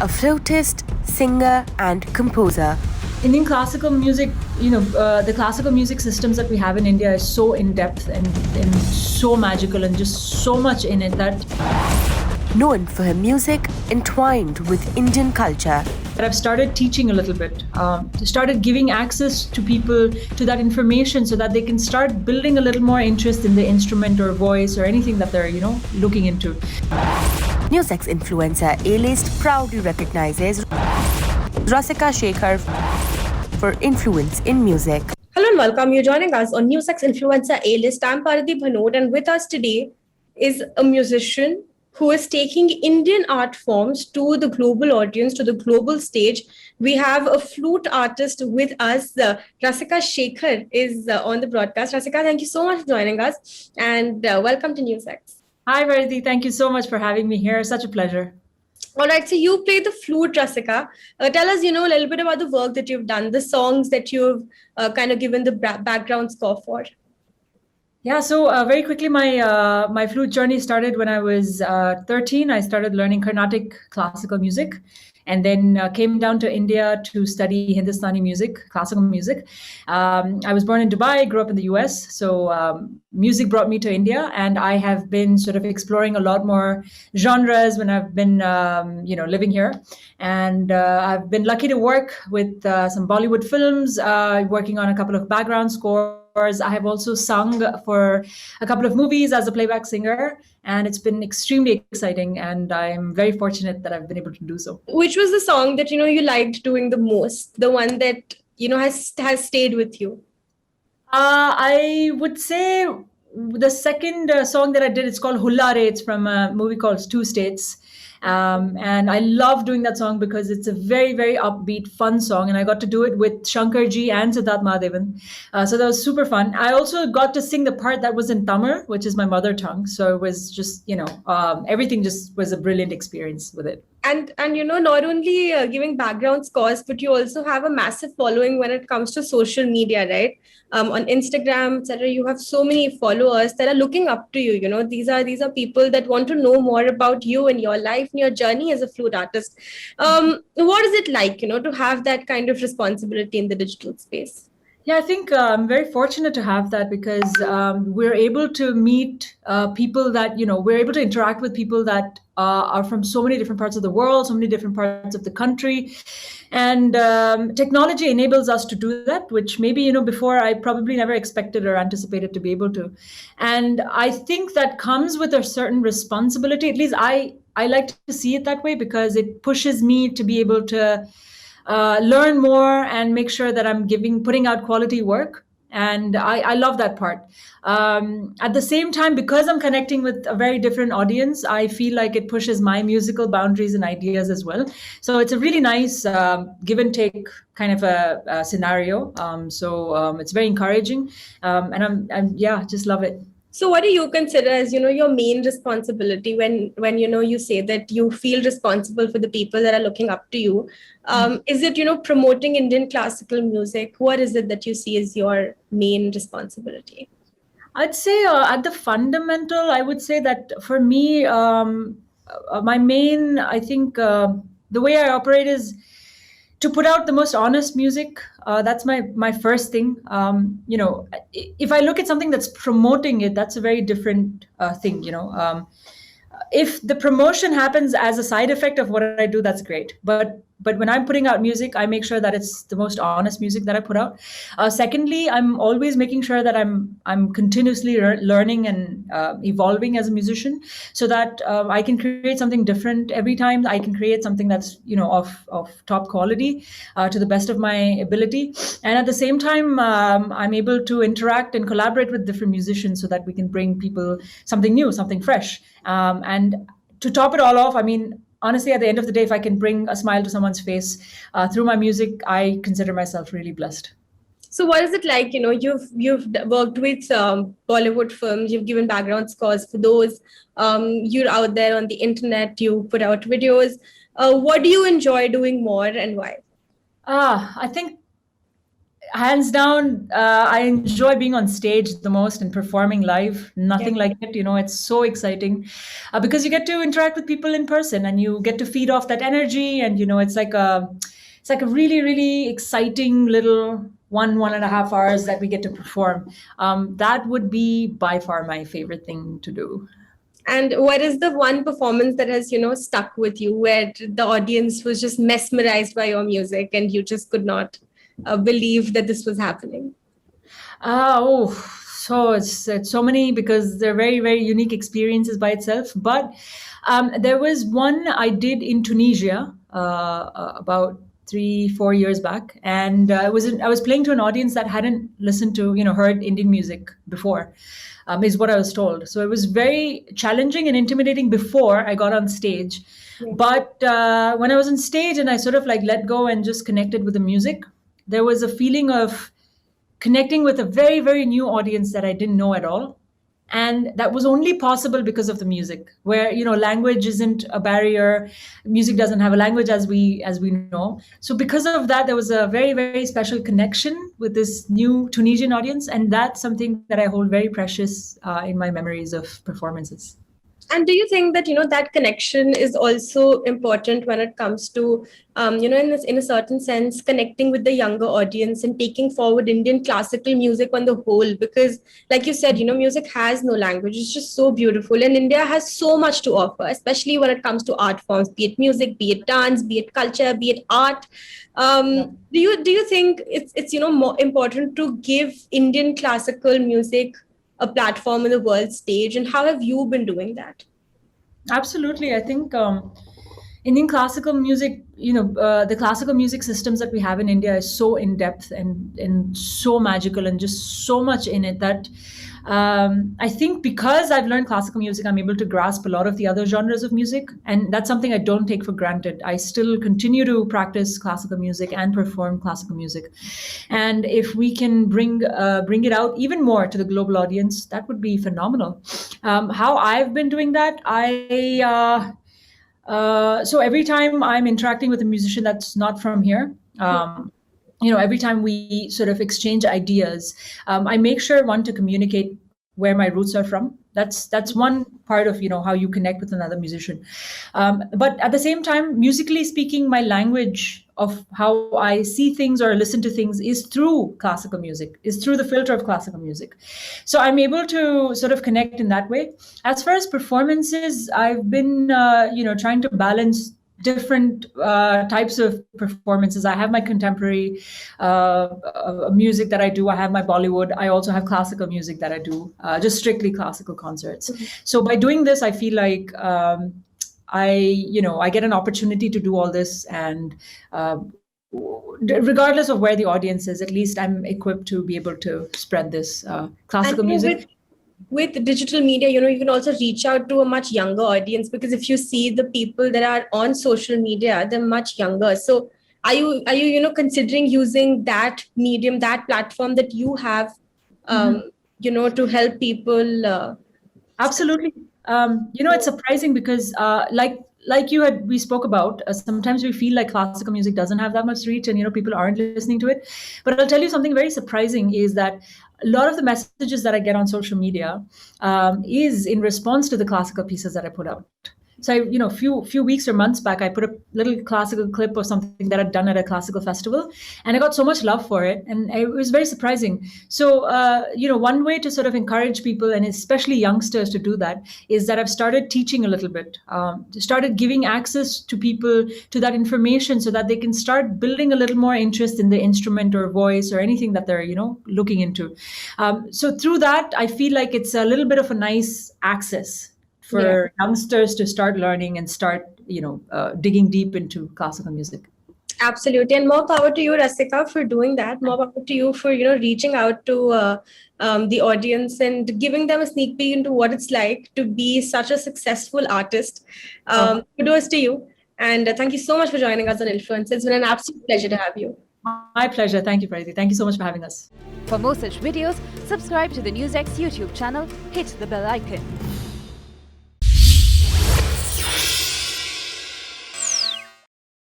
a flautist, singer, and composer. Indian classical music, the classical music systems that we have in India is so in-depth and so magical and just so much in it that... Known for her music entwined with Indian culture. I've started teaching a little bit, started giving access to people to that information so that they can start building a little more interest in the instrument or voice or anything that they're, looking into. NewsX influencer A-list proudly recognizes Rasika Shekar for influence in music. Hello and welcome. You're joining us on NewsX Influencer A-list. I'm Paradip Bhanot, and with us today is a musician who is taking Indian art forms to the global audience, to the global stage. We have a flute artist with us. Rasika Shekar is on the broadcast. Rasika, thank you so much for joining us, and welcome to NewsX. Hi, Verdi. Thank you so much for having me here. Such a pleasure. All right, so you play the flute, Rasika. Tell us, a little bit about the work that you've done, the songs that you've kind of given the background score for. Yeah, so very quickly, my flute journey started when I was 13. I started learning Carnatic classical music, and then came down to India to study Hindustani music, classical music. I was born in Dubai, grew up in the US, so music brought me to India, and I have been sort of exploring a lot more genres when I've been, living here. And I've been lucky to work with some Bollywood films, working on a couple of background scores. I have also sung for a couple of movies as a playback singer, and it's been extremely exciting, and I'm very fortunate that I've been able to do so. Which was the song that you liked doing the most, the one that has stayed with you? I would say the second song that I did, it's called Hullare. It's from a movie called Two States. And I love doing that song because it's a very, very upbeat, fun song. And I got to do it with Shankar ji and Siddharth Mahadevan. So that was super fun. I also got to sing the part that was in Tamil, which is my mother tongue. So it was just, everything just was a brilliant experience with it. And not only giving background scores, but you also have a massive following when it comes to social media, right? On Instagram, etc. You have so many followers that are looking up to you. These are people that want to know more about you and your life and your journey as a flute artist. What is it like, to have that kind of responsibility in the digital space? Yeah, I think I'm very fortunate to have that because we're able to meet people that, we're able to interact with people that are from so many different parts of the world, so many different parts of the country. And technology enables us to do that, which maybe, before I probably never expected or anticipated to be able to. And I think that comes with a certain responsibility. At least I like to see it that way because it pushes me to be able to learn more and make sure that I'm putting out quality work. And I love that part. At the same time, because I'm connecting with a very different audience, I feel like it pushes my musical boundaries and ideas as well. So it's a really nice give and take kind of a scenario. So it's very encouraging. And I'm just love it. So what do you consider as, your main responsibility when you say that you feel responsible for the people that are looking up to you? Is it, promoting Indian classical music? What is it that you see as your main responsibility? I'd say at the fundamental, I would say that for me, my main, I think the way I operate is to put out the most honest music. That's my first thing. If I look at something that's promoting it, that's a very different thing. If the promotion happens as a side effect of what I do, that's great. But when I'm putting out music, I make sure that it's the most honest music that I put out. Secondly, I'm always making sure that I'm continuously learning and evolving as a musician, so that I can create something different every time. I can create something that's of top quality to the best of my ability. And at the same time, I'm able to interact and collaborate with different musicians so that we can bring people something new, something fresh. And to top it all off, I mean, honestly, at the end of the day, if I can bring a smile to someone's face through my music, I consider myself really blessed. So what is it like? You've worked with Bollywood films, you've given background scores for those. You're out there on the internet, you put out videos. What do you enjoy doing more and why? I think hands down, I enjoy being on stage the most and performing live. Nothing like it. It's so exciting because you get to interact with people in person and you get to feed off that energy. And, it's like a really, really exciting little 1.5 hours that we get to perform. That would be by far my favorite thing to do. And what is the one performance that has, stuck with you, where the audience was just mesmerized by your music and you just could not believe that this was happening? So it's so many, because they're very, very unique experiences by itself. But there was one I did in Tunisia about 3-4 years back, and I was playing to an audience that hadn't listened to heard Indian music before. Is what I was told. So it was very challenging and intimidating before I got on stage. Yeah. But when I was on stage and I sort of like let go and just connected with the music, there was a feeling of connecting with a very, very new audience that I didn't know at all. And that was only possible because of the music, where language isn't a barrier. Music doesn't have a language, as we know. So because of that, there was a very, very special connection with this new Tunisian audience, and that's something that I hold very precious in my memories of performances. And do you think that that connection is also important when it comes to in a certain sense connecting with the younger audience and taking forward Indian classical music on the whole? Because like you said, music has no language. It's just so beautiful, and India has so much to offer, especially when it comes to art forms, be it music, be it dance, be it culture, be it art. Do you think it's more important to give Indian classical music a platform in the world stage, and how have you been doing that? Absolutely. I think Indian classical music, the classical music systems that we have in India is so in depth and so magical, and just so much in it that I think because I've learned classical music, I'm able to grasp a lot of the other genres of music. And that's something I don't take for granted. I still continue to practice classical music and perform classical music. And if we can bring it out even more to the global audience, that would be phenomenal. How I've been doing that, so every time I'm interacting with a musician that's not from here, every time we sort of exchange ideas, I make sure to communicate where my roots are from. That's one part of how you connect with another musician. But at the same time, musically speaking, my language of how I see things or listen to things is through classical music, is through the filter of classical music. So I'm able to sort of connect in that way. As far as performances, I've been trying to balance different types of performances. I have my contemporary music that I do. I have my Bollywood. I also have classical music that I do, just strictly classical concerts. Mm-hmm. So by doing this, I feel like I get an opportunity to do all this, and regardless of where the audience is, at least I'm equipped to be able to spread this classical music. With digital media, you can also reach out to a much younger audience, because if you see the people that are on social media, they're much younger. So are you considering using that medium, that platform that you have, to help people? Absolutely. It's surprising because like we spoke about, sometimes we feel like classical music doesn't have that much reach, and people aren't listening to it. But I'll tell you something very surprising is that a lot of the messages that I get on social media is in response to the classical pieces that I put out. So a few weeks or months back, I put a little classical clip of something that I'd done at a classical festival, and I got so much love for it, and it was very surprising. So one way to sort of encourage people, and especially youngsters, to do that is that I've started teaching a little bit, started giving access to people to that information, so that they can start building a little more interest in the instrument or voice or anything that they're looking into. So through that, I feel like it's a little bit of a nice access for youngsters to start learning and start, digging deep into classical music. Absolutely. And more power to you, Rasika, for doing that. More power to you for, reaching out to the audience and giving them a sneak peek into what it's like to be such a successful artist. Kudos to you. And thank you so much for joining us on Influence. It's been an absolute pleasure to have you. My pleasure. Thank you, Priti. Thank you so much for having us. For more such videos, subscribe to the NewsX YouTube channel, hit the bell icon.